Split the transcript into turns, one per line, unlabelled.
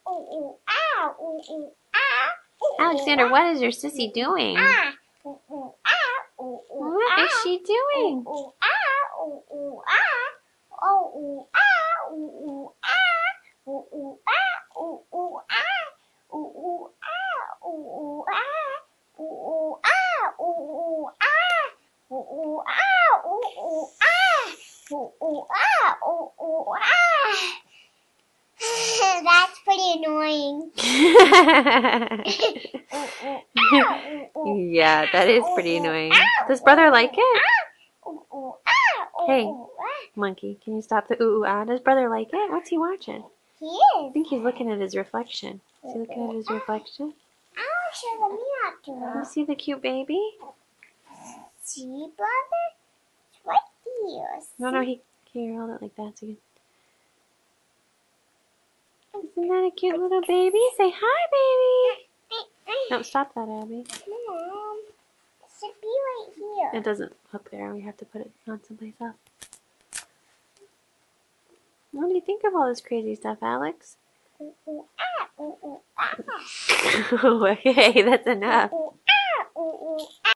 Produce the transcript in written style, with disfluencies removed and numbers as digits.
ooh-ooh-aah, ooh-ooh-aah.
Alexander, what is your sissy doing?
Ooh-ooh-aah, ooh-ooh-aah.
What is she doing?
Ooh-ooh-aah, ooh-ooh-aah. Oh-ooh-aah, ooh-ooh-aah. Ooh-ooh-aah, ooh-ooh-aah. Ooh-ooh-aah, ooh-ooh-aah. Ooh-ooh-aah, ooh-ooh-aah. Ooh-ooh-aah, ooh-ooh-aah. Ooh-ooh-aah, ooh-ooh-aah. That's pretty annoying.
Yeah, that is pretty annoying. Does brother like it? Hey, monkey, can you stop the ooh-ooh-ah? Does brother like it? What's he watching?
He
I
is.
think he's looking at his reflection. Is he looking at his reflection?
I'll show them
You see the cute baby?
See, brother? It's right here.
No, here, hold it like that so you Isn't that a cute little baby? Say hi, baby. No, stop that, Abby.
Mom, it should be right here.
It doesn't hook there. We have to put it on someplace else. What do you think of all this crazy stuff, Alex?
Ooh-ooh-ah, ooh-ooh-ah.
Okay, that's enough.
Ooh-ooh-ah, ooh-ooh-ah.